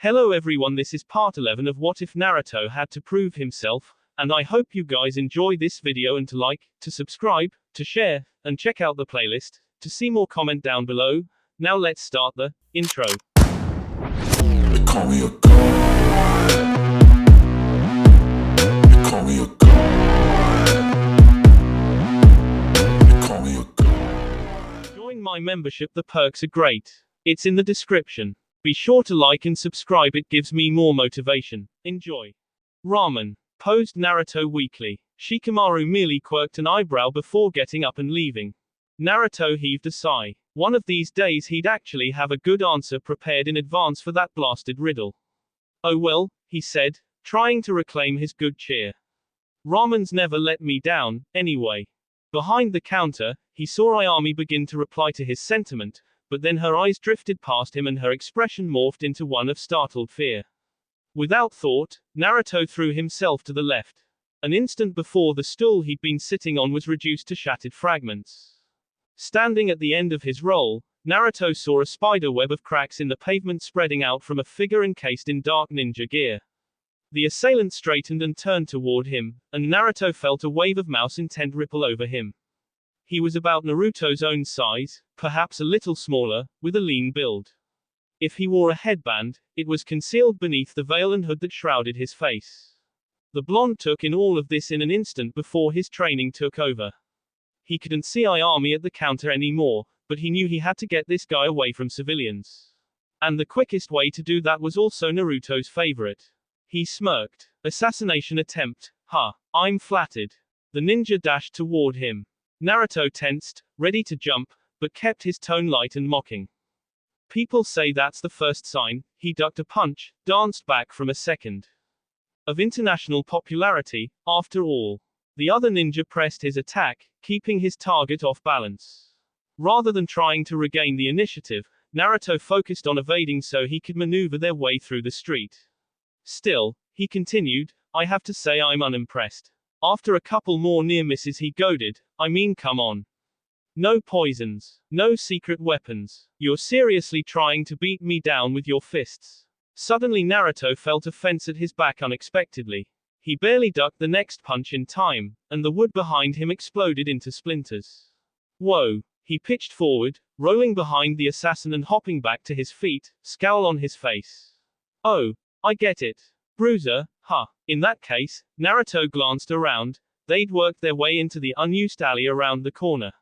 Hello everyone, this is part 11 of What If Naruto Had to Prove Himself, and I hope you guys enjoy this video and to like, to subscribe, to share, and check out the playlist, to see more comment down below. Now let's start the intro. They call me a god. They call me a god. They call me a god. Join my membership, the perks are great. It's in the description. Be sure to like and subscribe, it gives me more motivation. Enjoy. Ramen. Posed Naruto weekly. Shikamaru merely quirked an eyebrow before getting up and leaving. Naruto heaved a sigh. One of these days he'd actually have a good answer prepared in advance for that blasted riddle. Oh well, he said, trying to reclaim his good cheer. Ramen's never let me down, anyway. Behind the counter, he saw Ayami begin to reply to his sentiment, but then her eyes drifted past him and her expression morphed into one of startled fear. Without thought, Naruto threw himself to the left. An instant before, the stool he'd been sitting on was reduced to shattered fragments. Standing at the end of his roll, Naruto saw a spider web of cracks in the pavement spreading out from a figure encased in dark ninja gear. The assailant straightened and turned toward him, and Naruto felt a wave of mouse intent ripple over him. He was about Naruto's own size, perhaps a little smaller, with a lean build. If he wore a headband, it was concealed beneath the veil and hood that shrouded his face. The blonde took in all of this in an instant before his training took over. He couldn't see Ayami at the counter anymore, but he knew he had to get this guy away from civilians. And the quickest way to do that was also Naruto's favorite. He smirked. Assassination attempt. Ha, I'm flattered. The ninja dashed toward him. Naruto tensed, ready to jump, but kept his tone light and mocking. People say that's the first sign. He ducked a punch, danced back from a second of international popularity, after all. The other ninja pressed his attack, keeping his target off balance. Rather than trying to regain the initiative, Naruto focused on evading so he could maneuver their way through the street. Still, he continued, I have to say I'm unimpressed. After a couple more near misses he goaded, I mean come on. No poisons. No secret weapons. You're seriously trying to beat me down with your fists. Suddenly Naruto felt a fence at his back unexpectedly. He barely ducked the next punch in time, and the wood behind him exploded into splinters. Whoa. He pitched forward, rolling behind the assassin and hopping back to his feet, scowl on his face. Oh, I get it. Bruiser, huh. In that case, Naruto glanced around. They'd worked their way into the unused alley around the corner.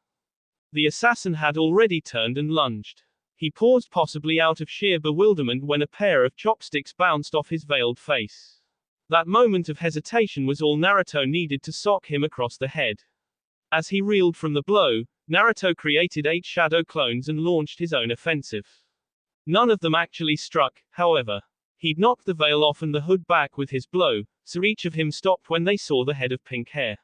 The assassin had already turned and lunged. He paused, possibly out of sheer bewilderment, when a pair of chopsticks bounced off his veiled face. That moment of hesitation was all Naruto needed to sock him across the head. As he reeled from the blow, Naruto created 8 shadow clones and launched his own offensive. None of them actually struck, however. He'd knocked the veil off and the hood back with his blow, so each of him stopped when they saw the head of pink hair.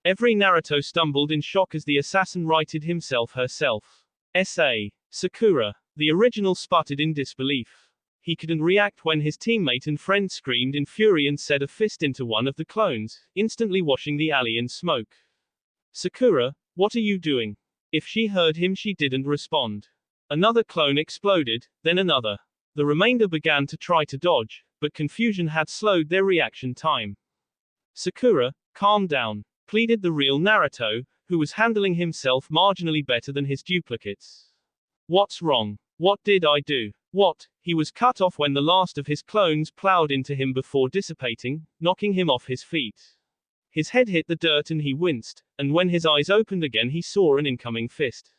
Every Naruto stumbled in shock as the assassin righted himself herself. S.A. Sakura. The original sputtered in disbelief. He couldn't react when his teammate and friend screamed in fury and set a fist into one of the clones, instantly washing the alley in smoke. Sakura, what are you doing? If she heard him, she didn't respond. Another clone exploded, then another. The remainder began to try to dodge, but confusion had slowed their reaction time. Sakura, calm down, pleaded the real Naruto, who was handling himself marginally better than his duplicates. What's wrong? What did I do? What? He was cut off when the last of his clones plowed into him before dissipating, knocking him off his feet. His head hit the dirt and he winced, and when his eyes opened again he saw an incoming fist.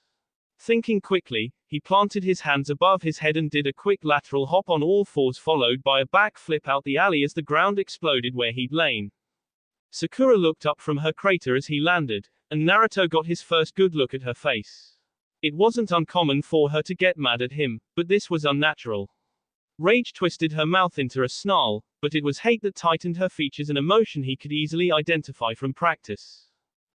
Thinking quickly, he planted his hands above his head and did a quick lateral hop on all fours, followed by a back flip out the alley as the ground exploded where he'd lain. Sakura looked up from her crater as he landed, and Naruto got his first good look at her face. It wasn't uncommon for her to get mad at him, but this was unnatural. Rage twisted her mouth into a snarl, but it was hate that tightened her features, an emotion he could easily identify from practice.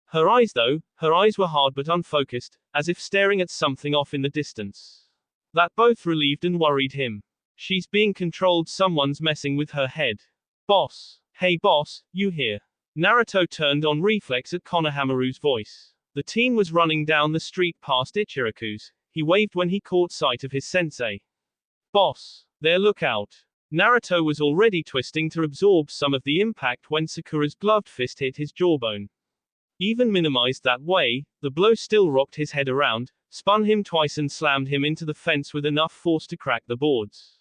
Her eyes were hard but unfocused, as if staring at something off in the distance. That both relieved and worried him. She's being controlled, someone's messing with her head. Boss. Hey boss, you here? Naruto turned on reflex at Konohamaru's voice. The teen was running down the street past Ichiraku's. He waved when he caught sight of his sensei. Boss. There, look out. Naruto was already twisting to absorb some of the impact when Sakura's gloved fist hit his jawbone. Even minimized that way, the blow still rocked his head around, spun him twice and slammed him into the fence with enough force to crack the boards.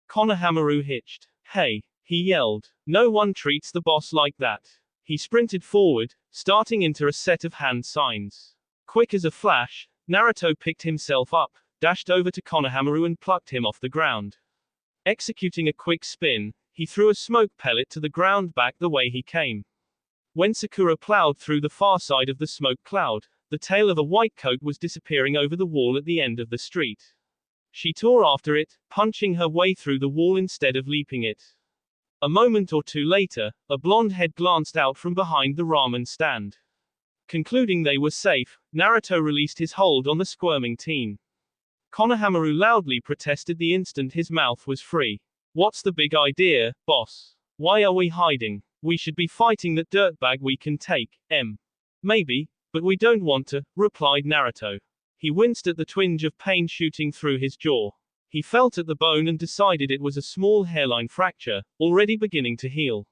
Konohamaru hitched. Hey, he yelled. No one treats the boss like that. He sprinted forward, starting into a set of hand signs. Quick as a flash, Naruto picked himself up, dashed over to Konohamaru and plucked him off the ground. Executing a quick spin, he threw a smoke pellet to the ground back the way he came. When Sakura plowed through the far side of the smoke cloud, the tail of a white coat was disappearing over the wall at the end of the street. She tore after it, punching her way through the wall instead of leaping it. A moment or two later, a blonde head glanced out from behind the ramen stand. Concluding they were safe, Naruto released his hold on the squirming teen. Konohamaru loudly protested the instant his mouth was free. What's the big idea, boss? Why are we hiding? We should be fighting that dirtbag we can take, Maybe, but we don't want to, replied Naruto. He winced at the twinge of pain shooting through his jaw. He felt at the bone and decided it was a small hairline fracture, already beginning to heal.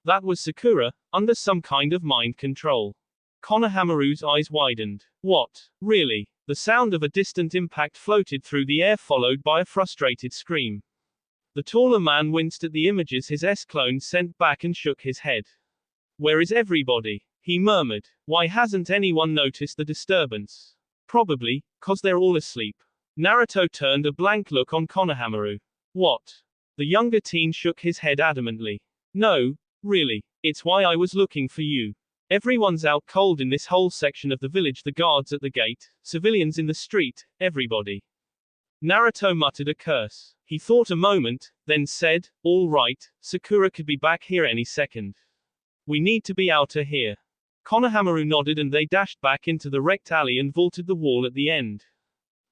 That was Sakura, under some kind of mind control. Konohamaru's eyes widened. What? Really? The sound of a distant impact floated through the air, followed by a frustrated scream. The taller man winced at the images his S-clone sent back and shook his head. Where is everybody? He murmured. Why hasn't anyone noticed the disturbance? Probably, 'cause they're all asleep. Naruto turned a blank look on Konohamaru. What? The younger teen shook his head adamantly. No, really. It's why I was looking for you. Everyone's out cold in this whole section of the village, the guards at the gate, civilians in the street, everybody. Naruto muttered a curse. He thought a moment, then said, all right, Sakura could be back here any second. We need to be out of here. Konohamaru nodded and they dashed back into the wrecked alley and vaulted the wall at the end.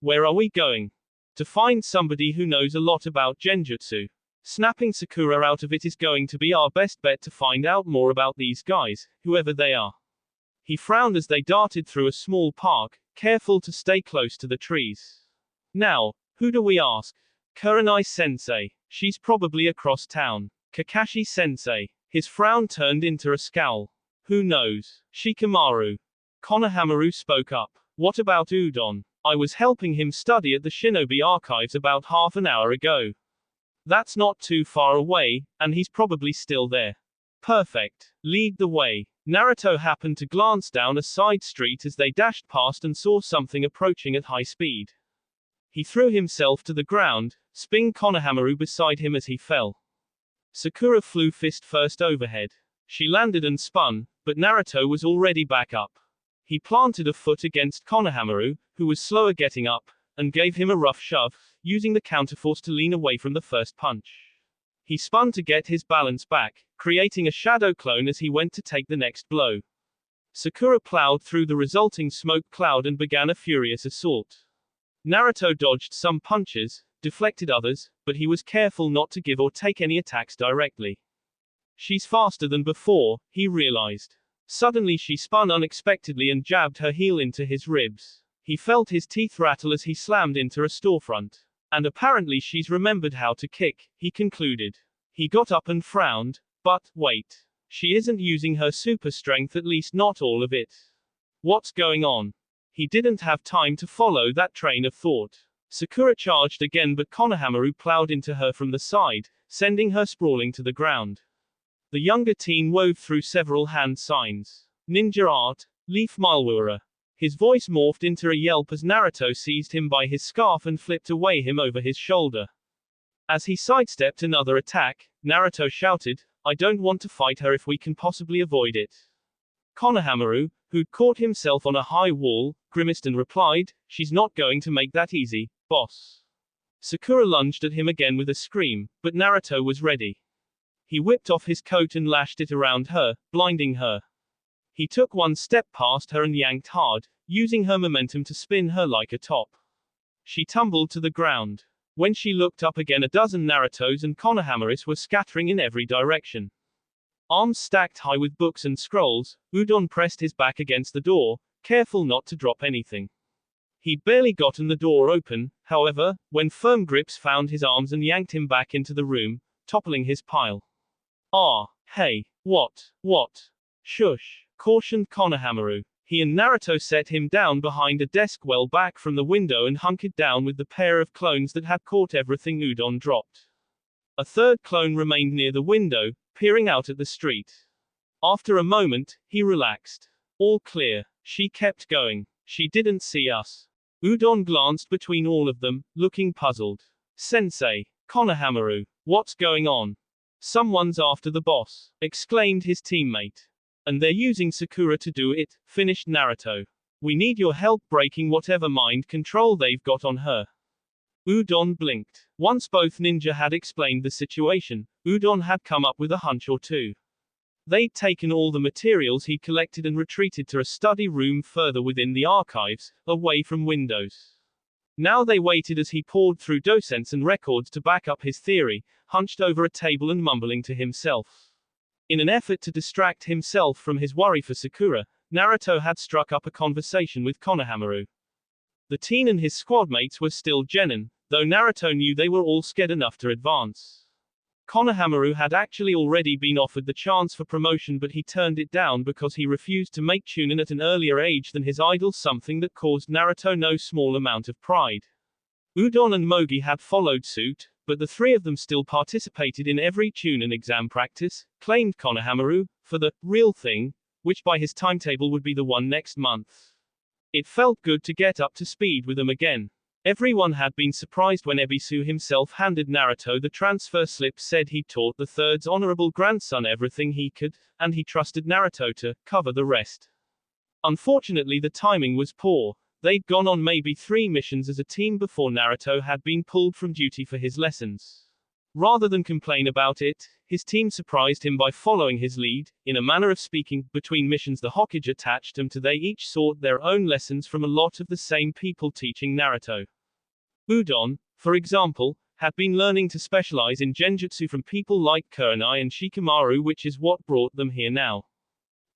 Where are we going? To find somebody who knows a lot about genjutsu. Snapping Sakura out of it is going to be our best bet to find out more about these guys, whoever they are. He frowned as they darted through a small park, careful to stay close to the trees. Now, who do we ask? Kurenai-sensei. She's probably across town. Kakashi-sensei. His frown turned into a scowl. Who knows? Shikamaru. Konohamaru spoke up. What about Udon? I was helping him study at the Shinobi Archives about half an hour ago. That's not too far away, and he's probably still there. Perfect. Lead the way. Naruto happened to glance down a side street as they dashed past and saw something approaching at high speed. He threw himself to the ground, spinning Konohamaru beside him as he fell. Sakura flew fist first overhead. She landed and spun, but Naruto was already back up. He planted a foot against Konohamaru, who was slower getting up, and gave him a rough shove, using the counterforce to lean away from the first punch. He spun to get his balance back, creating a shadow clone as he went to take the next blow. Sakura plowed through the resulting smoke cloud and began a furious assault. Naruto dodged some punches, deflected others, but he was careful not to give or take any attacks directly. She's faster than before, he realized. Suddenly she spun unexpectedly and jabbed her heel into his ribs. He felt his teeth rattle as he slammed into a storefront. And apparently she's remembered how to kick, he concluded. He got up and frowned, but, wait. She isn't using her super strength, at least not all of it. What's going on? He didn't have time to follow that train of thought. Sakura charged again, but Konohamaru plowed into her from the side, sending her sprawling to the ground. The younger teen wove through several hand signs. Ninja art, leaf malwura. His voice morphed into a yelp as Naruto seized him by his scarf and flipped away him over his shoulder. As he sidestepped another attack, Naruto shouted, I don't want to fight her if we can possibly avoid it. Konohamaru, who'd caught himself on a high wall, grimaced and replied, she's not going to make that easy, boss. Sakura lunged at him again with a scream, but Naruto was ready. He whipped off his coat and lashed it around her, blinding her. He took one step past her and yanked hard, using her momentum to spin her like a top. She tumbled to the ground. When she looked up again, a dozen Narutos and Konohamaris were scattering in every direction. Arms stacked high with books and scrolls, Udon pressed his back against the door, careful not to drop anything. He'd barely gotten the door open, however, when firm grips found his arms and yanked him back into the room, toppling his pile. Ah, hey, what? Shush, cautioned Konohamaru. He and Naruto set him down behind a desk well back from the window and hunkered down with the pair of clones that had caught everything Udon dropped. A third clone remained near the window, peering out at the street. After a moment, he relaxed. All clear. She kept going. She didn't see us. Udon glanced between all of them, looking puzzled. Sensei, Konohamaru, what's going on? Someone's after the boss, exclaimed his teammate. And they're using Sakura to do it, finished Naruto. We need your help breaking whatever mind control they've got on her. Udon blinked. Once both ninja had explained the situation, Udon had come up with a hunch or two. They'd taken all the materials he'd collected and retreated to a study room further within the archives, away from windows. Now they waited as he poured through docents and records to back up his theory, hunched over a table and mumbling to himself. In an effort to distract himself from his worry for Sakura, Naruto had struck up a conversation with Konohamaru. The teen and his squadmates were still genin, though Naruto knew they were all scared enough to advance. Konohamaru had actually already been offered the chance for promotion, but he turned it down because he refused to make chunin at an earlier age than his idol, something that caused Naruto no small amount of pride. Udon and Mogi had followed suit, but the three of them still participated in every chunin exam practice, claimed Konohamaru, for the real thing, which by his timetable would be the one next month. It felt good to get up to speed with them again. Everyone had been surprised when Ebisu himself handed Naruto the transfer slip, said he'd taught the third's honorable grandson everything he could, and he trusted Naruto to cover the rest. Unfortunately, the timing was poor. They'd gone on maybe 3 missions as a team before Naruto had been pulled from duty for his lessons. Rather than complain about it, his team surprised him by following his lead. In a manner of speaking, between missions the Hokage attached them to, they each sought their own lessons from a lot of the same people teaching Naruto. Udon, for example, had been learning to specialize in genjutsu from people like Kurenai and Shikamaru, which is what brought them here now.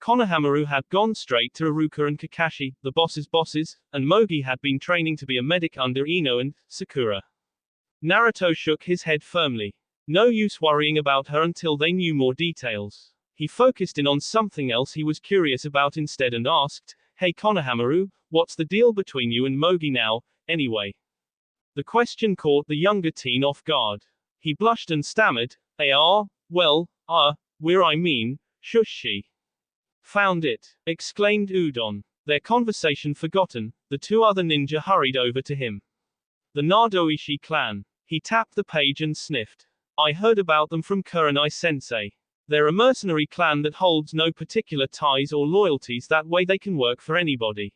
Konohamaru had gone straight to Iruka and Kakashi, the bosses, and Mogi had been training to be a medic under Ino and Sakura. Naruto shook his head firmly. No use worrying about her until they knew more details. He focused in on something else he was curious about instead and asked, "Hey Konohamaru, what's the deal between you and Mogi now, anyway?" The question caught the younger teen off guard. He blushed and stammered, shush she. Found it, exclaimed Udon. Their conversation forgotten, the 2 other ninja hurried over to him. The Narutoshippuden clan. He tapped the page and sniffed. I heard about them from Kurenai-sensei. They're a mercenary clan that holds no particular ties or loyalties, that way they can work for anybody.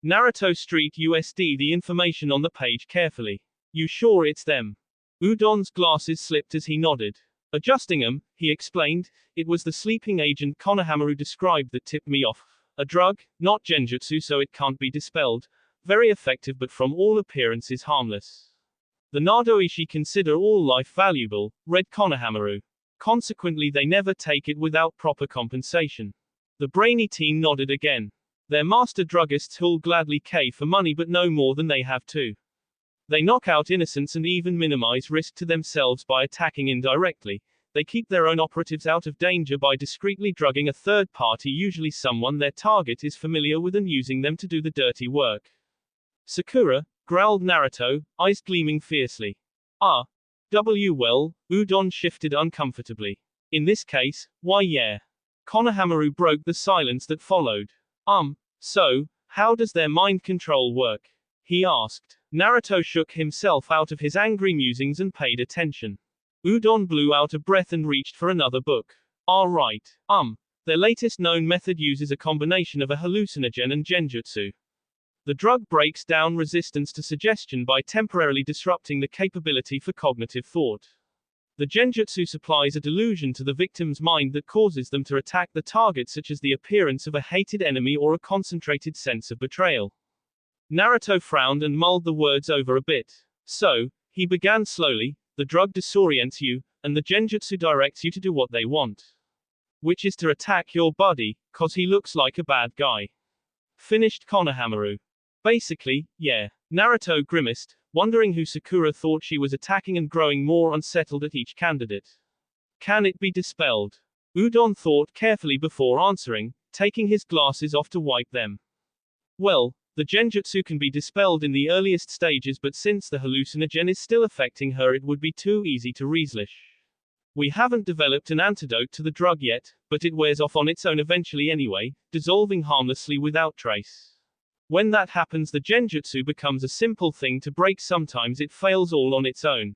Naruto Street USD the information on the page carefully. You sure it's them? Udon's glasses slipped as he nodded. Adjusting them, he explained, it was the sleeping agent Konohamaru described that tipped me off. A drug, not genjutsu, so it can't be dispelled. Very effective but from all appearances harmless. The Narutoshippuden consider all life valuable, read Konohamaru. Consequently they never take it without proper compensation. The brainy teen nodded again. They're master druggists who'll gladly pay for money but no more than they have to. They knock out innocents and even minimize risk to themselves by attacking indirectly. They keep their own operatives out of danger by discreetly drugging a third party, usually someone their target is familiar with, and using them to do the dirty work. Sakura, growled Naruto, eyes gleaming fiercely. Well, Udon shifted uncomfortably. In this case, why yeah. Konohamaru broke the silence that followed. So, how does their mind control work? He asked. Naruto shook himself out of his angry musings and paid attention. Udon blew out a breath and reached for another book. Right. Their latest known method uses a combination of a hallucinogen and genjutsu. The drug breaks down resistance to suggestion by temporarily disrupting the capability for cognitive thought. The genjutsu supplies a delusion to the victim's mind that causes them to attack the target, such as the appearance of a hated enemy or a concentrated sense of betrayal. Naruto frowned and mulled the words over a bit. So, he began slowly, the drug disorients you, and the genjutsu directs you to do what they want. Which is to attack your buddy, cause he looks like a bad guy. Finished Konohamaru. Basically, yeah. Naruto grimaced, wondering who Sakura thought she was attacking and growing more unsettled at each candidate. Can it be dispelled? Udon thought carefully before answering, taking his glasses off to wipe them. Well, the genjutsu can be dispelled in the earliest stages, but since the hallucinogen is still affecting her, it would be too easy to reslish. We haven't developed an antidote to the drug yet, but it wears off on its own eventually anyway, dissolving harmlessly without trace. When that happens, the genjutsu becomes a simple thing to break. Sometimes it fails all on its own.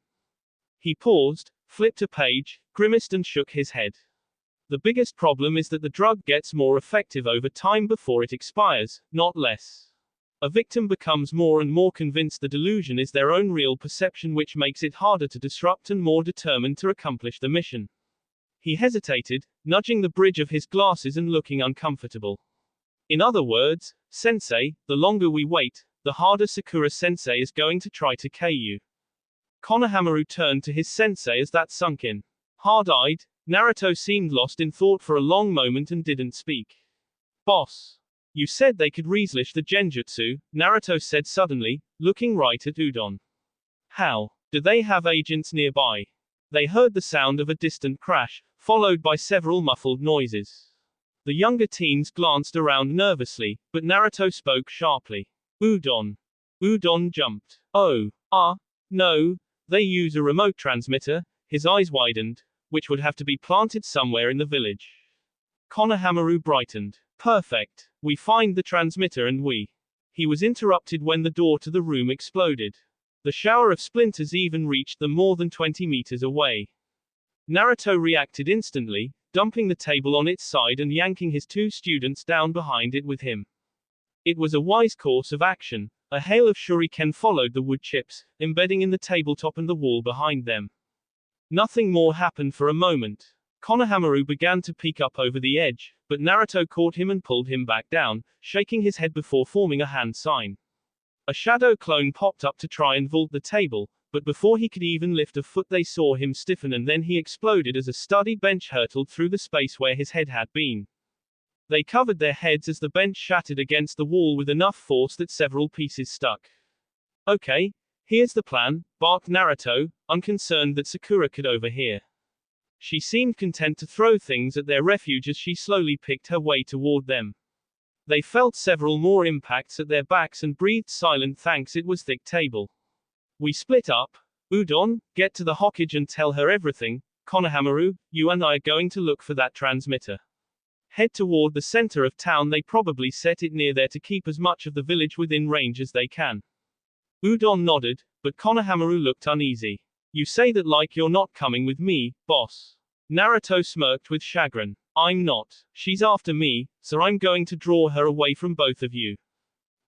He paused, flipped a page, grimaced and shook his head. The biggest problem is that the drug gets more effective over time before it expires, not less. A victim becomes more and more convinced the delusion is their own real perception, which makes it harder to disrupt and more determined to accomplish the mission. He hesitated, nudging the bridge of his glasses and looking uncomfortable. In other words, Sensei, the longer we wait, the harder Sakura-sensei is going to try to KO you. Konohamaru turned to his sensei as that sunk in. Hard-eyed, Naruto seemed lost in thought for a long moment and didn't speak. Boss. You said they could reslish the genjutsu, Naruto said suddenly, looking right at Udon. How? Do they have agents nearby? They heard the sound of a distant crash, followed by several muffled noises. The younger teens glanced around nervously, but Naruto spoke sharply. Udon. Udon jumped. Oh. No. They use a remote transmitter. His eyes widened, which would have to be planted somewhere in the village. Konohamaru brightened. Perfect. We find the transmitter and we. He was interrupted when the door to the room exploded. The shower of splinters even reached them more than 20 meters away. Naruto reacted instantly, dumping the table on its side and yanking his two students down behind it with him. It was a wise course of action. A hail of shuriken followed the wood chips, embedding in the tabletop and the wall behind them. Nothing more happened for a moment. Konohamaru began to peek up over the edge, but Naruto caught him and pulled him back down, shaking his head before forming a hand sign. A shadow clone popped up to try and vault the table, but before he could even lift a foot they saw him stiffen and then he exploded as a sturdy bench hurtled through the space where his head had been. They covered their heads as the bench shattered against the wall with enough force that several pieces stuck. Okay, here's the plan, barked Naruto, unconcerned that Sakura could overhear. She seemed content to throw things at their refuge as she slowly picked her way toward them. They felt several more impacts at their backs and breathed silent thanks. It was thick table. We split up. Udon, get to the Hokage and tell her everything. Konohamaru, you and I are going to look for that transmitter. Head toward the center of town. They probably set it near there to keep as much of the village within range as they can. Udon nodded, but Konohamaru looked uneasy. You say that like you're not coming with me, boss. Naruto smirked with chagrin. I'm not. She's after me, so I'm going to draw her away from both of you.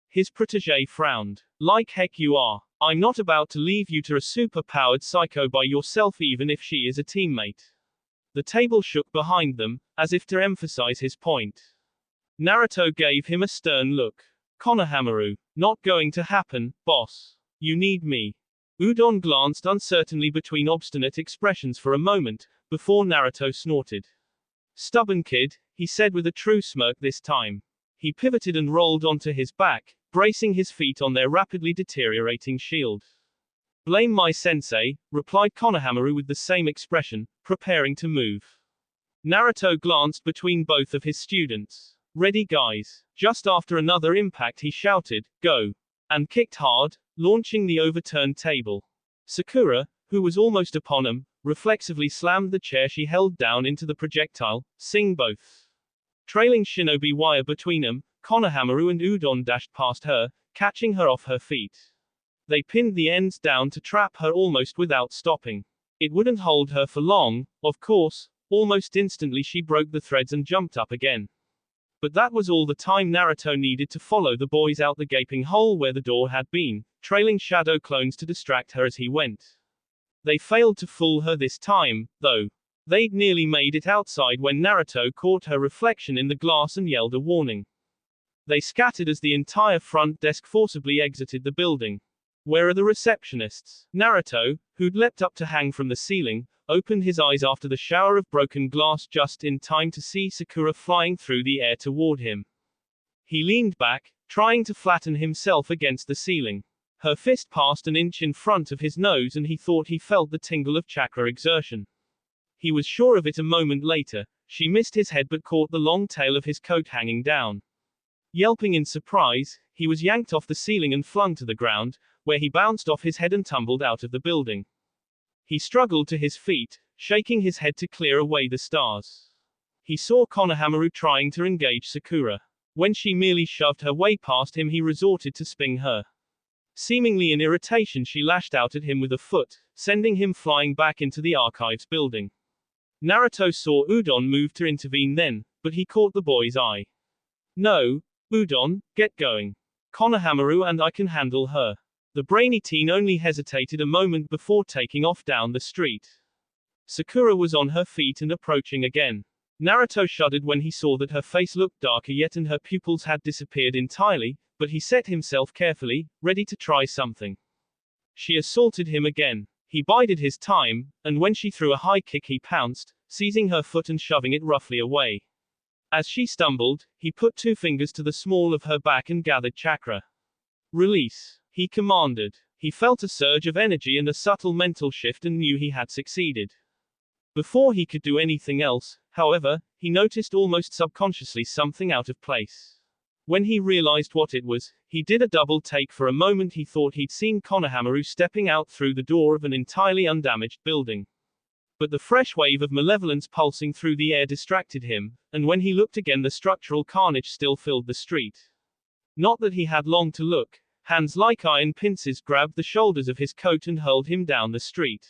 His protege frowned. Like heck you are. I'm not about to leave you to a super-powered psycho by yourself even if she is a teammate. The table shook behind them, as if to emphasize his point. Naruto gave him a stern look. Konohamaru. Not going to happen, boss. You need me. Udon glanced uncertainly between obstinate expressions for a moment, before Naruto snorted. Stubborn kid, he said with a true smirk this time. He pivoted and rolled onto his back, bracing his feet on their rapidly deteriorating shield. Blame my sensei, replied Konohamaru with the same expression, preparing to move. Naruto glanced between both of his students. Ready guys. Just after another impact he shouted, go. And kicked hard, launching the overturned table. Sakura, who was almost upon him, reflexively slammed the chair she held down into the projectile, seeing both. Trailing shinobi wire between them, Konohamaru and Udon dashed past her, catching her off her feet. They pinned the ends down to trap her almost without stopping. It wouldn't hold her for long, of course. Almost instantly she broke the threads and jumped up again. But that was all the time Naruto needed to follow the boys out the gaping hole where the door had been, trailing shadow clones to distract her as he went. They failed to fool her this time, though. They'd nearly made it outside when Naruto caught her reflection in the glass and yelled a warning. They scattered as the entire front desk forcibly exited the building. Where are the receptionists? Naruto, who'd leapt up to hang from the ceiling, opened his eyes after the shower of broken glass just in time to see Sakura flying through the air toward him. He leaned back, trying to flatten himself against the ceiling. Her fist passed an inch in front of his nose and he thought he felt the tingle of chakra exertion. He was sure of it a moment later. She missed his head but caught the long tail of his coat hanging down. Yelping in surprise, he was yanked off the ceiling and flung to the ground, where he bounced off his head and tumbled out of the building. He struggled to his feet, shaking his head to clear away the stars. He saw Konohamaru trying to engage Sakura. When she merely shoved her way past him, he resorted to sping her. Seemingly in irritation, she lashed out at him with a foot, sending him flying back into the archives building. Naruto saw Udon move to intervene then, but he caught the boy's eye. No, Udon, get going. Konohamaru and I can handle her. The brainy teen only hesitated a moment before taking off down the street. Sakura was on her feet and approaching again. Naruto shuddered when he saw that her face looked darker yet and her pupils had disappeared entirely, but he set himself carefully, ready to try something. She assaulted him again. He bided his time, and when she threw a high kick he pounced, seizing her foot and shoving it roughly away. As she stumbled, he put 2 fingers to the small of her back and gathered chakra. Release, he commanded. He felt a surge of energy and a subtle mental shift and knew he had succeeded. Before he could do anything else, however, he noticed almost subconsciously something out of place. When he realized what it was, he did a double take. For a moment he thought he'd seen Konohamaru stepping out through the door of an entirely undamaged building. But the fresh wave of malevolence pulsing through the air distracted him, and when he looked again the structural carnage still filled the street. Not that he had long to look. Hands like iron pincers grabbed the shoulders of his coat and hurled him down the street.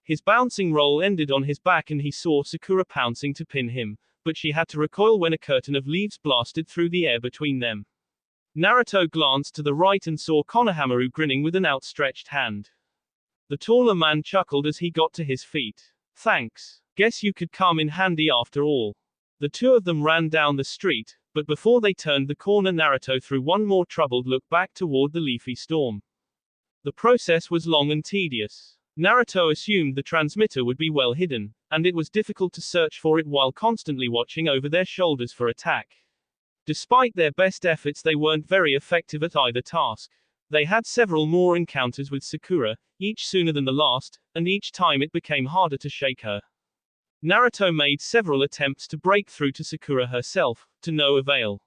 His bouncing roll ended on his back and he saw Sakura pouncing to pin him, but she had to recoil when a curtain of leaves blasted through the air between them. Naruto glanced to the right and saw Konohamaru grinning with an outstretched hand. The taller man chuckled as he got to his feet. Thanks. Guess you could come in handy after all. The 2 of them ran down the street, but before they turned the corner Naruto threw one more troubled look back toward the leafy storm. The process was long and tedious. Naruto assumed the transmitter would be well hidden, and it was difficult to search for it while constantly watching over their shoulders for attack. Despite their best efforts they weren't very effective at either task. They had several more encounters with Sakura, each sooner than the last, and each time it became harder to shake her. Naruto made several attempts to break through to Sakura herself, to no avail.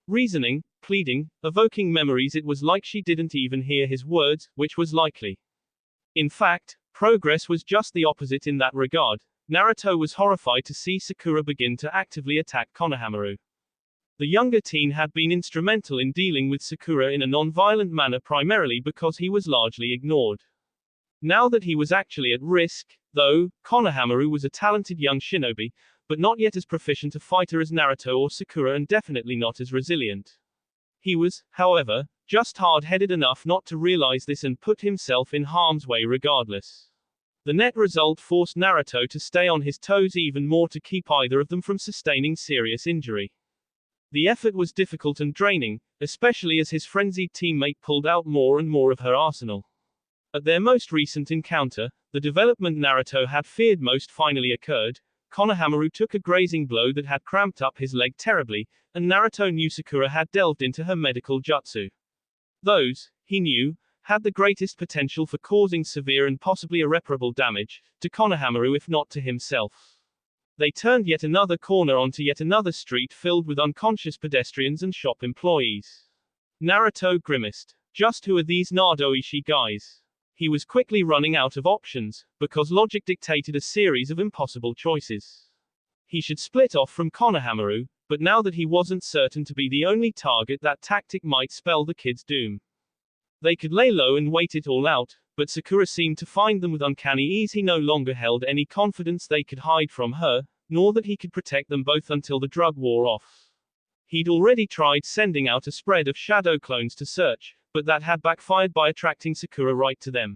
Reasoning, pleading, evoking memories, it was like she didn't even hear his words, which was likely. In fact, progress was just the opposite in that regard. Naruto was horrified to see Sakura begin to actively attack Konohamaru. The younger teen had been instrumental in dealing with Sakura in a non-violent manner primarily because he was largely ignored. Now that he was actually at risk, though, Konohamaru was a talented young shinobi, but not yet as proficient a fighter as Naruto or Sakura and definitely not as resilient. He was, however, just hard-headed enough not to realize this and put himself in harm's way regardless. The net result forced Naruto to stay on his toes even more to keep either of them from sustaining serious injury. The effort was difficult and draining, especially as his frenzied teammate pulled out more and more of her arsenal. At their most recent encounter, the development Naruto had feared most finally occurred. Konohamaru took a grazing blow that had cramped up his leg terribly, and Naruto knew Sakura had delved into her medical jutsu. Those, he knew, had the greatest potential for causing severe and possibly irreparable damage to Konohamaru if not to himself. They turned yet another corner onto yet another street filled with unconscious pedestrians and shop employees. Naruto grimaced. Just who are these Narutoshippuden guys? He was quickly running out of options, because logic dictated a series of impossible choices. He should split off from Konohamaru, but now that he wasn't certain to be the only target, that tactic might spell the kid's doom. They could lay low and wait it all out, but Sakura seemed to find them with uncanny ease. He no longer held any confidence they could hide from her, nor that he could protect them both until the drug wore off. He'd already tried sending out a spread of shadow clones to search, but that had backfired by attracting Sakura right to them.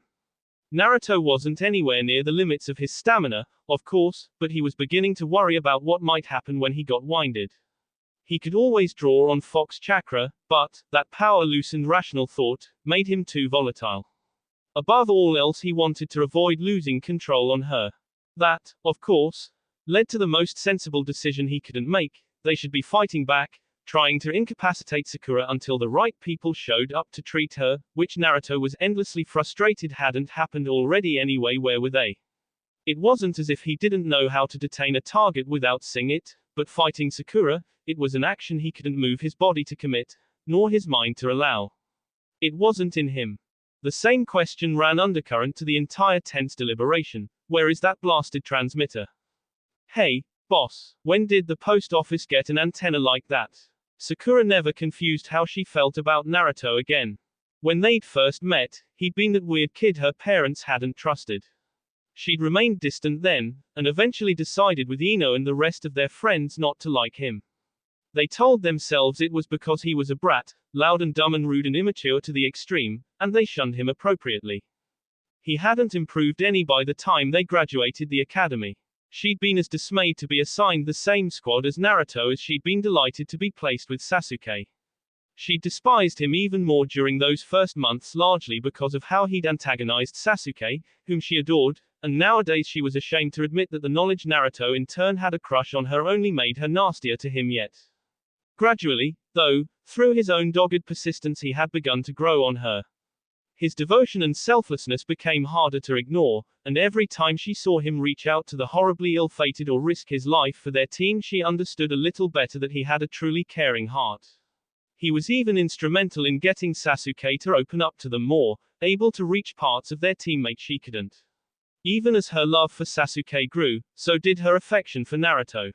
Naruto wasn't anywhere near the limits of his stamina, of course, but he was beginning to worry about what might happen when he got winded. He could always draw on Fox chakra, but that power-loosened rational thought made him too volatile. Above all else, he wanted to avoid losing control on her. That, of course, led to the most sensible decision he couldn't make. They should be fighting back, trying to incapacitate Sakura until the right people showed up to treat her, which Naruto was endlessly frustrated hadn't happened already anyway. Where were they? It wasn't as if he didn't know how to detain a target without seeing it, but fighting Sakura, it was an action he couldn't move his body to commit, nor his mind to allow. It wasn't in him. The same question ran undercurrent to the entire tense deliberation. Where is that blasted transmitter? Hey, boss, when did the post office get an antenna like that? Sakura never confused how she felt about Naruto again. When they'd first met, he'd been that weird kid her parents hadn't trusted. She'd remained distant then, and eventually decided with Ino and the rest of their friends not to like him. They told themselves it was because he was a brat, loud and dumb and rude and immature to the extreme, and they shunned him appropriately. He hadn't improved any by the time they graduated the academy. She'd been as dismayed to be assigned the same squad as Naruto as she'd been delighted to be placed with Sasuke. She despised him even more during those first months, largely because of how he'd antagonized Sasuke, whom she adored, and nowadays she was ashamed to admit that the knowledge Naruto in turn had a crush on her only made her nastier to him yet. Gradually, though, through his own dogged persistence he had begun to grow on her. His devotion and selflessness became harder to ignore, and every time she saw him reach out to the horribly ill-fated or risk his life for their team, she understood a little better that he had a truly caring heart. He was even instrumental in getting Sasuke to open up to them more, able to reach parts of their teammate she couldn't. Even as her love for Sasuke grew, so did her affection for Naruto.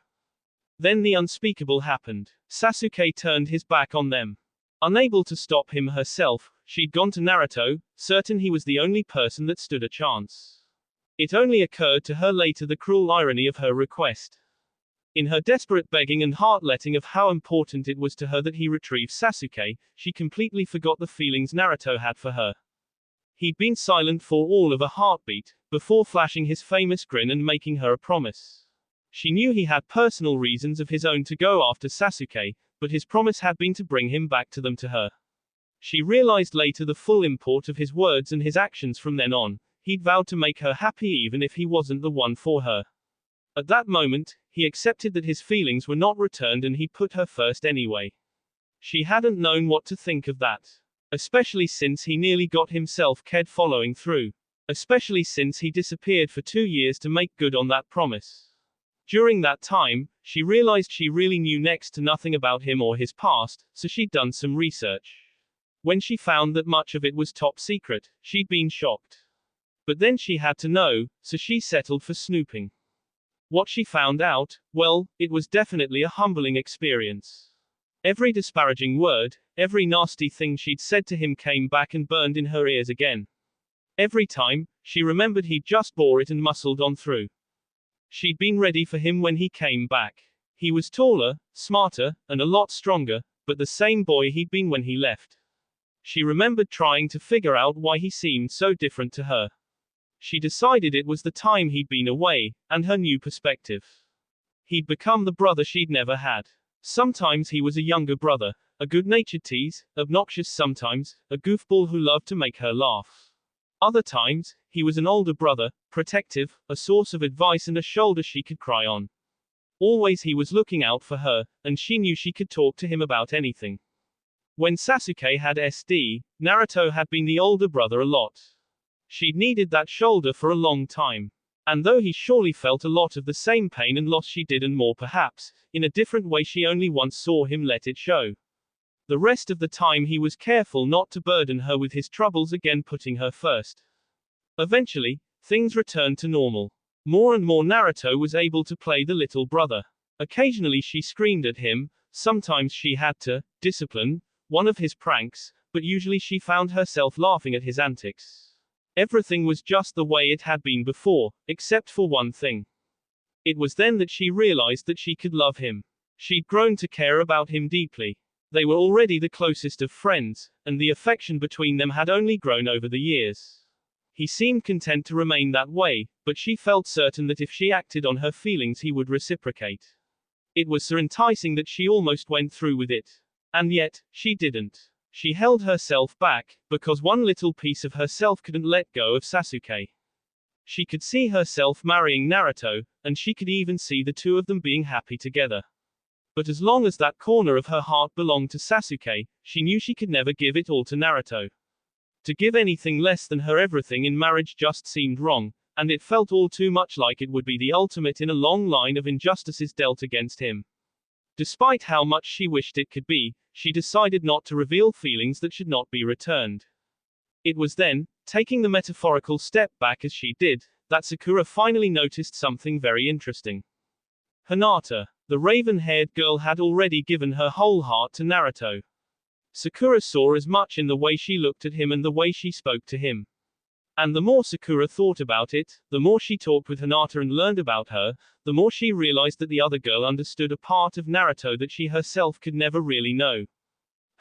Then the unspeakable happened. Sasuke turned his back on them. Unable to stop him herself, she'd gone to Naruto, certain he was the only person that stood a chance. It only occurred to her later the cruel irony of her request. In her desperate begging and heart-letting of how important it was to her that he retrieve Sasuke, she completely forgot the feelings Naruto had for her. He'd been silent for all of a heartbeat, before flashing his famous grin and making her a promise. She knew he had personal reasons of his own to go after Sasuke, but his promise had been to bring him back to them to her. She realized later the full import of his words and his actions. From then on, he'd vowed to make her happy even if he wasn't the one for her. At that moment, he accepted that his feelings were not returned and he put her first anyway. She hadn't known what to think of that. Especially since he nearly got himself killed following through. Especially since he disappeared for 2 years to make good on that promise. During that time, she realized she really knew next to nothing about him or his past, so she'd done some research. When she found that much of it was top secret, she'd been shocked. But then she had to know, so she settled for snooping. What she found out, well, it was definitely a humbling experience. Every disparaging word, every nasty thing she'd said to him came back and burned in her ears again. Every time, she remembered he'd just bore it and muscled on through. She'd been ready for him when he came back. He was taller, smarter, and a lot stronger, but the same boy he'd been when he left. She remembered trying to figure out why he seemed so different to her. She decided it was the time he'd been away, and her new perspective. He'd become the brother she'd never had. Sometimes he was a younger brother, a good-natured tease, obnoxious sometimes, a goofball who loved to make her laugh. Other times, he was an older brother, protective, a source of advice and a shoulder she could cry on. Always he was looking out for her, and she knew she could talk to him about anything. When Sasuke had SD, Naruto had been the older brother a lot. She'd needed that shoulder for a long time. And though he surely felt a lot of the same pain and loss she did and more perhaps, in a different way she only once saw him let it show. The rest of the time he was careful not to burden her with his troubles again, putting her first. Eventually, things returned to normal. More and more Naruto was able to play the little brother. Occasionally she screamed at him, sometimes she had to discipline one of his pranks, but usually she found herself laughing at his antics. Everything was just the way it had been before, except for one thing. It was then that she realized that she could love him. She'd grown to care about him deeply. They were already the closest of friends, and the affection between them had only grown over the years. He seemed content to remain that way, but she felt certain that if she acted on her feelings he would reciprocate. It was so enticing that she almost went through with it. And yet, she didn't. She held herself back, because one little piece of herself couldn't let go of Sasuke. She could see herself marrying Naruto, and she could even see the two of them being happy together. But as long as that corner of her heart belonged to Sasuke, she knew she could never give it all to Naruto. To give anything less than her everything in marriage just seemed wrong, and it felt all too much like it would be the ultimate in a long line of injustices dealt against him. Despite how much she wished it could be, she decided not to reveal feelings that should not be returned. It was then, taking the metaphorical step back as she did, that Sakura finally noticed something very interesting. Hinata, the raven-haired girl, had already given her whole heart to Naruto. Sakura saw as much in the way she looked at him and the way she spoke to him. And the more Sakura thought about it, the more she talked with Hinata and learned about her, the more she realized that the other girl understood a part of Naruto that she herself could never really know.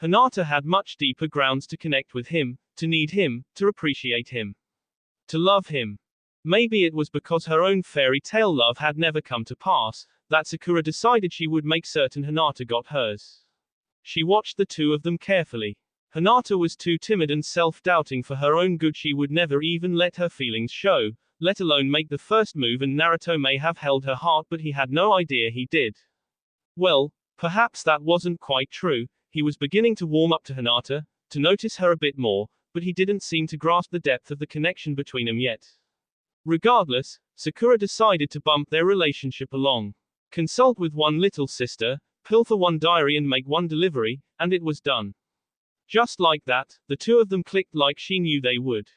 Hinata had much deeper grounds to connect with him, to need him, to appreciate him, to love him. Maybe it was because her own fairy tale love had never come to pass, that Sakura decided she would make certain Hinata got hers. She watched the two of them carefully. Hinata was too timid and self-doubting for her own good. She would never even let her feelings show, let alone make the first move, and Naruto may have held her heart, but he had no idea he did. Well, perhaps that wasn't quite true. He was beginning to warm up to Hinata, to notice her a bit more, but he didn't seem to grasp the depth of the connection between them yet. Regardless, Sakura decided to bump their relationship along. Consult with one little sister, pilfer one diary and make one delivery, and it was done. Just like that, the two of them clicked like she knew they would.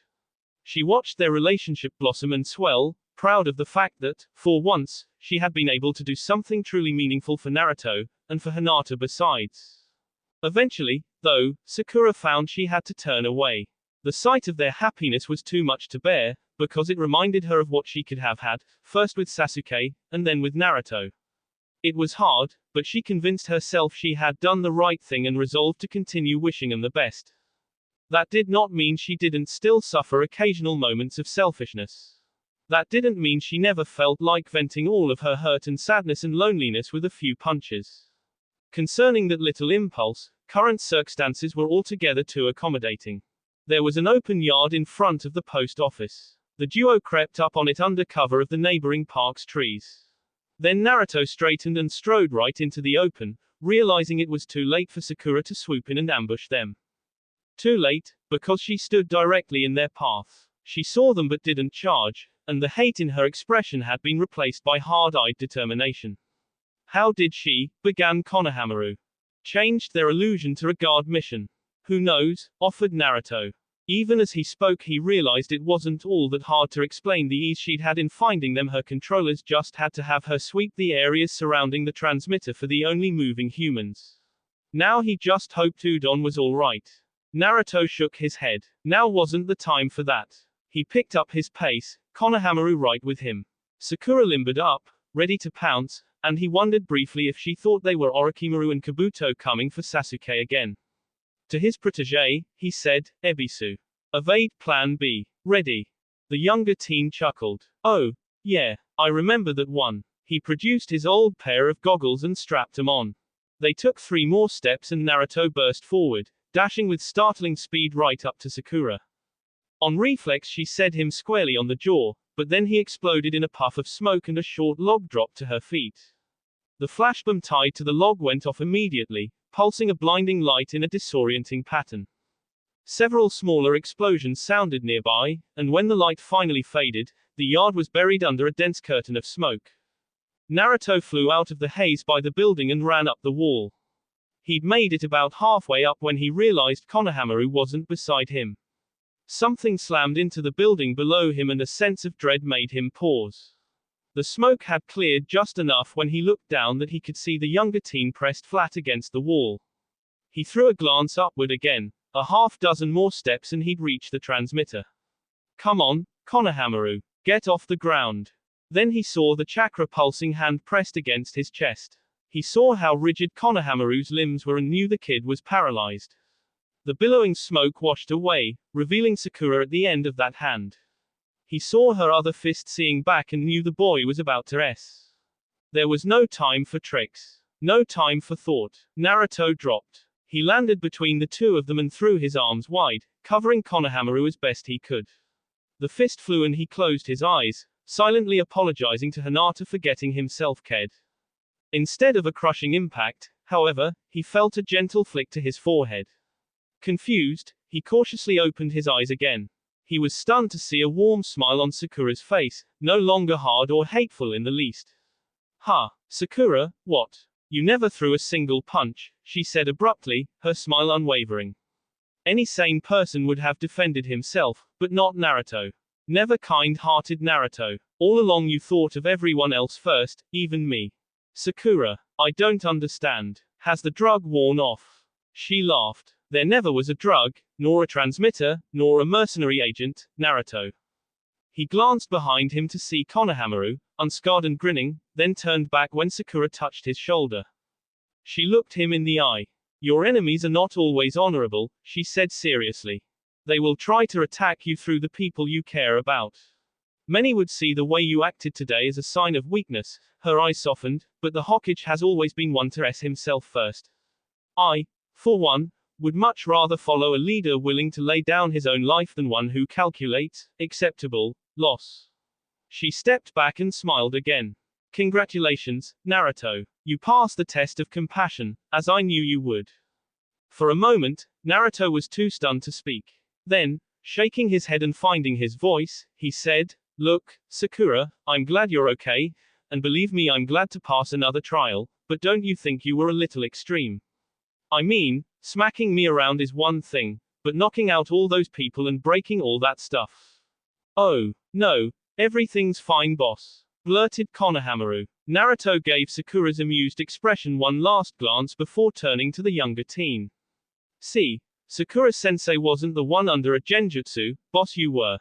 She watched their relationship blossom and swell, proud of the fact that, for once, she had been able to do something truly meaningful for Naruto, and for Hinata besides. Eventually, though, Sakura found she had to turn away. The sight of their happiness was too much to bear, because it reminded her of what she could have had, first with Sasuke, and then with Naruto. It was hard, but she convinced herself she had done the right thing and resolved to continue wishing them the best. That did not mean she didn't still suffer occasional moments of selfishness. That didn't mean she never felt like venting all of her hurt and sadness and loneliness with a few punches. Concerning that little impulse, current circumstances were altogether too accommodating. There was an open yard in front of the post office. The duo crept up on it under cover of the neighboring park's trees. Then Naruto straightened and strode right into the open, realizing it was too late for Sakura to swoop in and ambush them. Too late, because she stood directly in their path. She saw them but didn't charge, and the hate in her expression had been replaced by hard-eyed determination. How did she, began Konohamaru, changed their illusion to a guard mission? Who knows, offered Naruto. Even as he spoke, he realized it wasn't all that hard to explain the ease she'd had in finding them. Her controllers just had to have her sweep the areas surrounding the transmitter for the only moving humans. Now he just hoped Udon was alright. Naruto shook his head. Now wasn't the time for that. He picked up his pace, Konohamaru right with him. Sakura limbered up, ready to pounce, and he wondered briefly if she thought they were Orochimaru and Kabuto coming for Sasuke again. To his protégé, he said, Ebisu. Evade Plan B. Ready. The younger teen chuckled. Oh, yeah, I remember that one. He produced his old pair of goggles and strapped them on. They took 3 more steps and Naruto burst forward, dashing with startling speed right up to Sakura. On reflex she set him squarely on the jaw, but then he exploded in a puff of smoke and a short log dropped to her feet. The flashbomb tied to the log went off immediately, pulsing a blinding light in a disorienting pattern. Several smaller explosions sounded nearby, and when the light finally faded, the yard was buried under a dense curtain of smoke. Naruto flew out of the haze by the building and ran up the wall. He'd made it about halfway up when he realized Konohamaru wasn't beside him. Something slammed into the building below him and a sense of dread made him pause. The smoke had cleared just enough when he looked down that he could see the younger teen pressed flat against the wall. He threw a glance upward again, a half dozen more steps and he'd reach the transmitter. Come on, Konohamaru, get off the ground. Then he saw the chakra pulsing hand pressed against his chest. He saw how rigid Konohamaru's limbs were and knew the kid was paralyzed. The billowing smoke washed away, revealing Sakura at the end of that hand. He saw her other fist seeing back and knew the boy was about to S. There was no time for tricks. No time for thought. Naruto dropped. He landed between the two of them and threw his arms wide, covering Konohamaru as best he could. The fist flew and he closed his eyes, silently apologizing to Hinata for getting himself ked. Instead of a crushing impact, however, he felt a gentle flick to his forehead. Confused, he cautiously opened his eyes again. He was stunned to see a warm smile on Sakura's face, no longer hard or hateful in the least. "Ha, Sakura, what? You never threw a single punch," she said abruptly, her smile unwavering. Any sane person would have defended himself, but not Naruto. Never kind-hearted Naruto. All along you thought of everyone else first, even me. Sakura, I don't understand. Has the drug worn off? She laughed. There never was a drug, nor a transmitter, nor a mercenary agent, Naruto. He glanced behind him to see Konohamaru, unscarred and grinning, then turned back when Sakura touched his shoulder. She looked him in the eye. Your enemies are not always honorable, she said seriously. They will try to attack you through the people you care about. Many would see the way you acted today as a sign of weakness. Her eyes softened, but the Hokage has always been one to s himself first. I, for one, would much rather follow a leader willing to lay down his own life than one who calculates acceptable loss. She stepped back and smiled again. Congratulations, Naruto. You passed the test of compassion, as I knew you would. For a moment, Naruto was too stunned to speak. Then, shaking his head and finding his voice, he said, "Look, Sakura, I'm glad you're okay, and believe me, I'm glad to pass another trial, but don't you think you were a little extreme? I mean, smacking me around is one thing, but knocking out all those people and breaking all that stuff." "Oh, no, everything's fine, boss," blurted Konohamaru. Naruto gave Sakura's amused expression one last glance before turning to the younger teen. "See, Sakura-sensei wasn't the one under a genjutsu, boss, you were."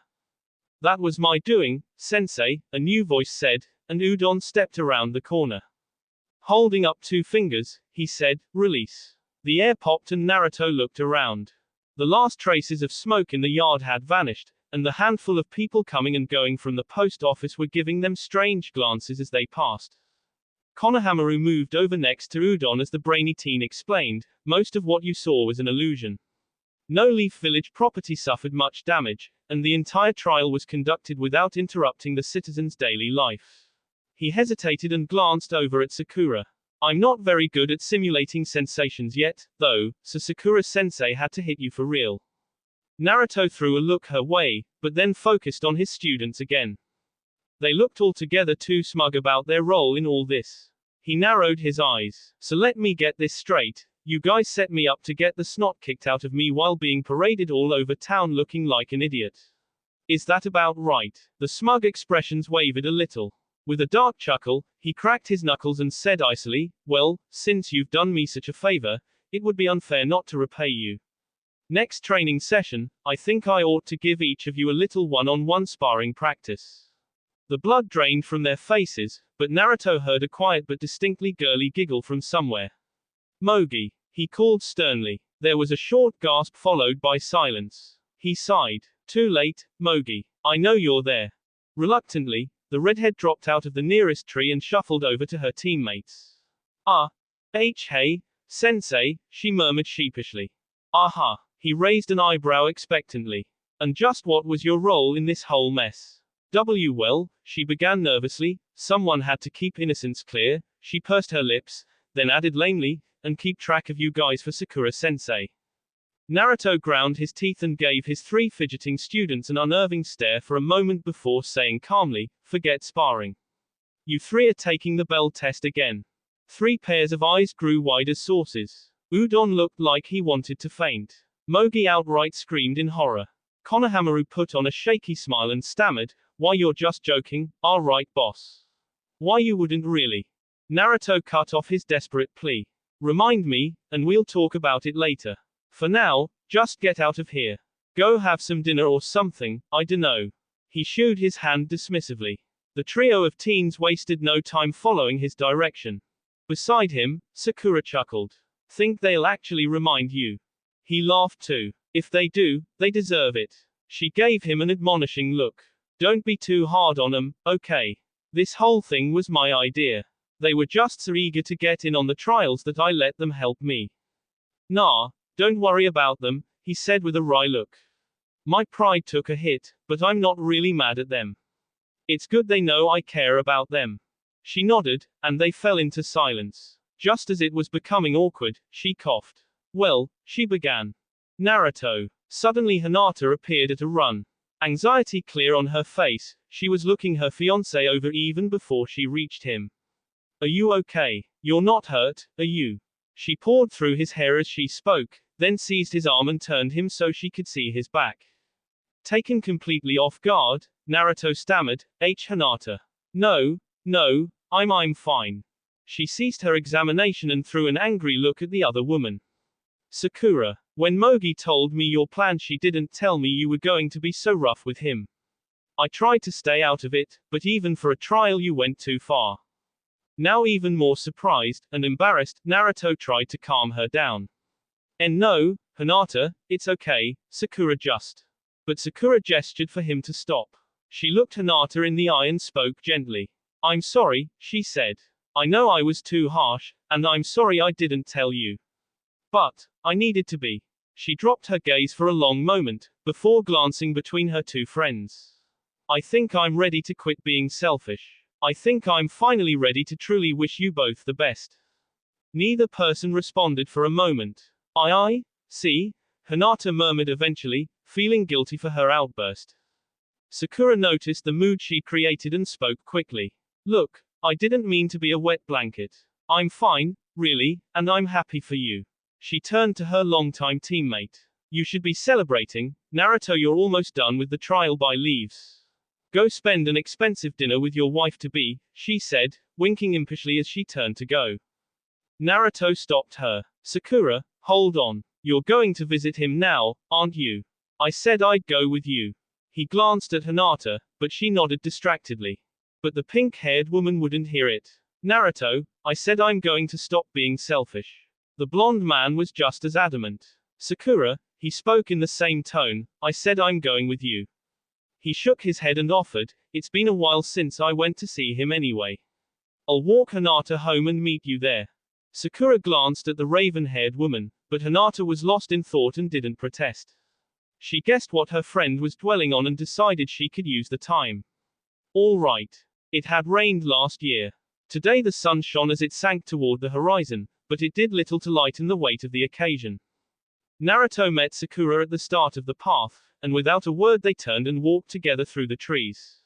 "That was my doing, sensei," a new voice said, and Udon stepped around the corner. Holding up 2 fingers, he said, "Release." The air popped and Naruto looked around. The last traces of smoke in the yard had vanished, and the handful of people coming and going from the post office were giving them strange glances as they passed. Konohamaru moved over next to Udon as the brainy teen explained, "Most of what you saw was an illusion. No Leaf Village property suffered much damage, and the entire trial was conducted without interrupting the citizens' daily life." He hesitated and glanced over at Sakura. "I'm not very good at simulating sensations yet, though, so Sakura-sensei had to hit you for real." Naruto threw a look her way, but then focused on his students again. They looked altogether too smug about their role in all this. He narrowed his eyes. "So let me get this straight. You guys set me up to get the snot kicked out of me while being paraded all over town looking like an idiot. Is that about right?" The smug expressions wavered a little. With a dark chuckle, he cracked his knuckles and said icily, "Well, since you've done me such a favor, it would be unfair not to repay you. Next training session, I think I ought to give each of you a little one-on-one sparring practice." The blood drained from their faces, but Naruto heard a quiet but distinctly girly giggle from somewhere. "Mogi," he called sternly. There was a short gasp followed by silence. He sighed. "Too late, Mogi. I know you're there." Reluctantly, the redhead dropped out of the nearest tree and shuffled over to her teammates. Hey, sensei," she murmured sheepishly. "Aha." He raised an eyebrow expectantly. "And just what was your role in this whole mess?" Well, she began nervously, "Someone had to keep innocence clear," she pursed her lips, then added lamely, "and keep track of you guys for Sakura-sensei." Naruto ground his teeth and gave his 3 fidgeting students an unnerving stare for a moment before saying calmly, "Forget sparring. You 3 are taking the bell test again." 3 pairs of eyes grew wide as saucers. Udon looked like he wanted to faint. Mogi outright screamed in horror. Konohamaru put on a shaky smile and stammered, "Why, you're just joking, all right, boss. Why, you wouldn't really." Naruto cut off his desperate plea. "Remind me, and we'll talk about it later. For now, just get out of here. Go have some dinner or something, I dunno." He shooed his hand dismissively. The trio of teens wasted no time following his direction. Beside him, Sakura chuckled. "Think they'll actually remind you?" He laughed too. "If they do, they deserve it." She gave him an admonishing look. "Don't be too hard on 'em, okay? This whole thing was my idea. They were just so eager to get in on the trials that I let them help me." "Nah, don't worry about them," he said with a wry look. "My pride took a hit, but I'm not really mad at them. It's good they know I care about them." She nodded, and they fell into silence. Just as it was becoming awkward, she coughed. Well, she began. Naruto. Suddenly Hinata appeared at a run. Anxiety clear on her face, she was looking her fiancé over even before she reached him. Are you okay? You're not hurt, are you? She pawed through his hair as she spoke, then seized his arm and turned him so she could see his back. Taken completely off guard, Naruto stammered, Hinata. No, I'm fine. She ceased her examination and threw an angry look at the other woman. Sakura. When Mogi told me your plan, she didn't tell me you were going to be so rough with him. I tried to stay out of it, but even for a trial you went too far. Now even more surprised and embarrassed, Naruto tried to calm her down. And no, Hinata, it's okay, Sakura just. But Sakura gestured for him to stop. She looked Hinata in the eye and spoke gently. I'm sorry, she said. I know I was too harsh, and I'm sorry I didn't tell you. But I needed to be. She dropped her gaze for a long moment, before glancing between her two friends. I think I'm ready to quit being selfish. I think I'm finally ready to truly wish you both the best. Neither person responded for a moment. I see, Hinata murmured eventually, feeling guilty for her outburst. Sakura noticed the mood she created and spoke quickly. Look, I didn't mean to be a wet blanket. I'm fine, really, and I'm happy for you. She turned to her longtime teammate. You should be celebrating, Naruto, you're almost done with the trial by leaves. Go spend an expensive dinner with your wife-to-be, she said, winking impishly as she turned to go. Naruto stopped her. Sakura, hold on. You're going to visit him now, aren't you? I said I'd go with you. He glanced at Hinata, but she nodded distractedly. But the pink-haired woman wouldn't hear it. Naruto, I said I'm going to stop being selfish. The blonde man was just as adamant. Sakura, he spoke in the same tone, I said I'm going with you. He shook his head and offered, it's been a while since I went to see him anyway. I'll walk Hinata home and meet you there. Sakura glanced at the raven-haired woman, but Hinata was lost in thought and didn't protest. She guessed what her friend was dwelling on and decided she could use the time. All right. It had rained last year. Today the sun shone as it sank toward the horizon, but it did little to lighten the weight of the occasion. Naruto met Sakura at the start of the path, and without a word they turned and walked together through the trees.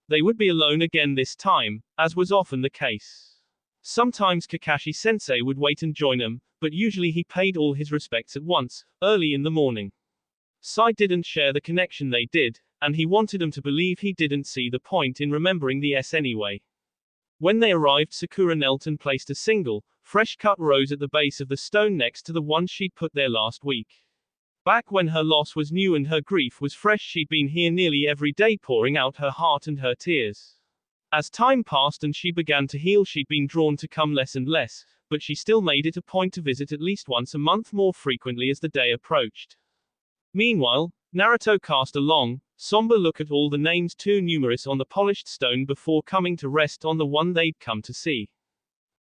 They would be alone again this time, as was often the case. Sometimes Kakashi-sensei would wait and join them, but usually he paid all his respects at once, early in the morning. Sai didn't share the connection they did, and he wanted them to believe he didn't see the point in remembering the S anyway. When they arrived, Sakura knelt and placed a single, fresh-cut rose at the base of the stone next to the one she'd put there last week. Back when her loss was new and her grief was fresh, she'd been here nearly every day pouring out her heart and her tears. As time passed and she began to heal, she'd been drawn to come less and less, but she still made it a point to visit at least once a month more frequently as the day approached. Meanwhile, Naruto cast a long, somber look at all the names too numerous on the polished stone before coming to rest on the one they'd come to see.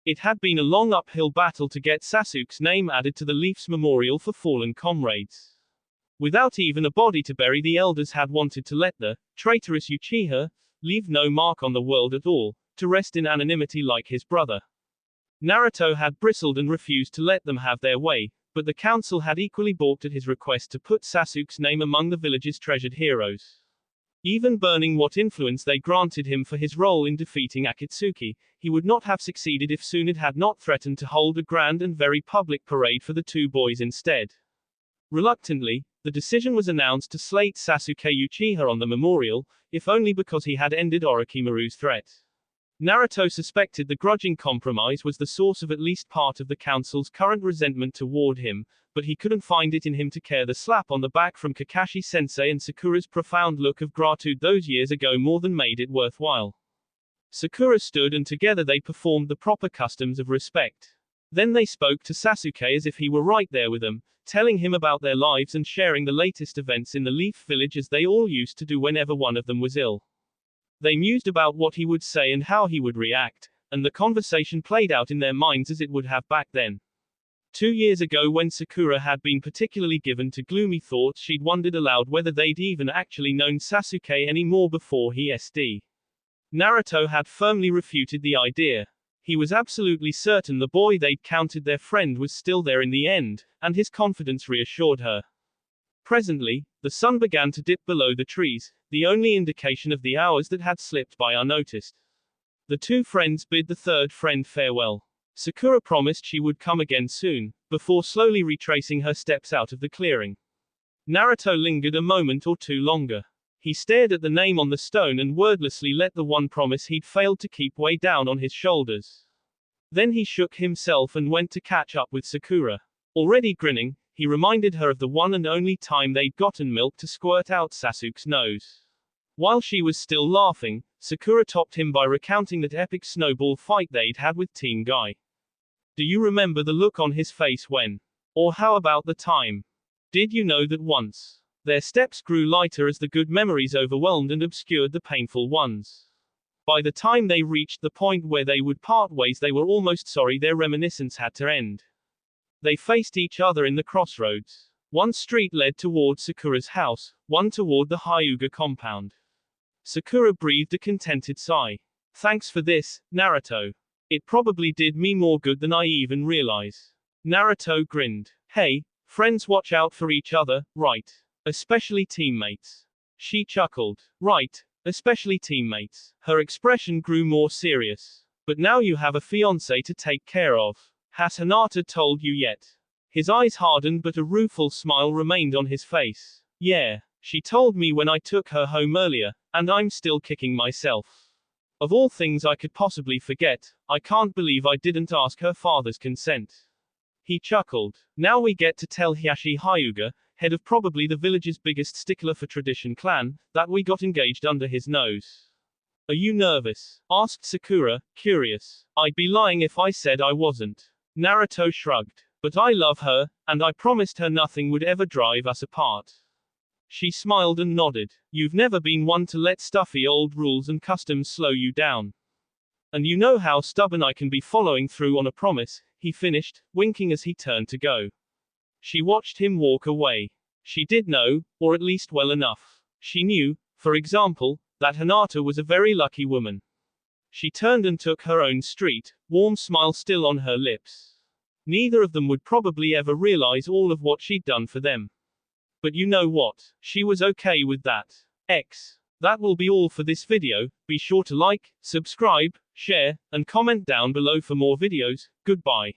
It had been a long uphill battle to get Sasuke's name added to the Leaf's memorial for fallen comrades. Without even a body to bury, the elders had wanted to let the traitorous Uchiha leave no mark on the world at all, to rest in anonymity like his brother. Naruto had bristled and refused to let them have their way, but the council had equally balked at his request to put Sasuke's name among the village's treasured heroes. Even burning what influence they granted him for his role in defeating Akatsuki, he would not have succeeded if Tsunade had not threatened to hold a grand and very public parade for the two boys instead. Reluctantly, the decision was announced to slate Sasuke Uchiha on the memorial, if only because he had ended Orochimaru's threat. Naruto suspected the grudging compromise was the source of at least part of the council's current resentment toward him, but he couldn't find it in him to care the slap on the back from Kakashi-sensei and Sakura's profound look of gratitude those years ago more than made it worthwhile. Sakura stood and together they performed the proper customs of respect. Then they spoke to Sasuke as if he were right there with them, telling him about their lives and sharing the latest events in the Leaf Village as they all used to do whenever one of them was ill. They mused about what he would say and how he would react, and the conversation played out in their minds as it would have back then. 2 years ago, when Sakura had been particularly given to gloomy thoughts, she'd wondered aloud whether they'd even actually known Sasuke anymore before he SD. Naruto had firmly refuted the idea. He was absolutely certain the boy they'd counted their friend was still there in the end, and his confidence reassured her. Presently, the sun began to dip below the trees, the only indication of the hours that had slipped by unnoticed. The two friends bid the third friend farewell. Sakura promised she would come again soon, before slowly retracing her steps out of the clearing. Naruto lingered a moment or two longer. He stared at the name on the stone and wordlessly let the one promise he'd failed to keep weigh down on his shoulders. Then he shook himself and went to catch up with Sakura. Already grinning, he reminded her of the one and only time they'd gotten milk to squirt out Sasuke's nose. While she was still laughing, Sakura topped him by recounting that epic snowball fight they'd had with Team Guy. Do you remember the look on his face when? Or how about the time? Did you know that once? Their steps grew lighter as the good memories overwhelmed and obscured the painful ones. By the time they reached the point where they would part ways, they were almost sorry their reminiscence had to end. They faced each other in the crossroads. One street led toward Sakura's house, one toward the Hyuga compound. Sakura breathed a contented sigh. Thanks for this, Naruto. It probably did me more good than I even realize. Naruto grinned. Hey, friends watch out for each other, right? Especially teammates. She chuckled. Right, especially teammates. Her expression grew more serious. But now you have a fiancé to take care of. Has Hinata told you yet? His eyes hardened but a rueful smile remained on his face. Yeah, she told me when I took her home earlier, and I'm still kicking myself. Of all things I could possibly forget, I can't believe I didn't ask her father's consent. He chuckled. Now we get to tell Hiashi Hyuga, head of probably the village's biggest stickler for tradition clan, that we got engaged under his nose. Are you nervous? Asked Sakura, curious. I'd be lying if I said I wasn't. Naruto shrugged. But I love her, and I promised her nothing would ever drive us apart. She smiled and nodded. You've never been one to let stuffy old rules and customs slow you down. And you know how stubborn I can be following through on a promise, he finished, winking as he turned to go. She watched him walk away. She did know, or at least well enough. She knew, for example, that Hinata was a very lucky woman. She turned and took her own street, warm smile still on her lips. Neither of them would probably ever realize all of what she'd done for them. But you know what? She was okay with that. That will be all for this video. Be sure to like, subscribe, share, and comment down below for more videos. Goodbye.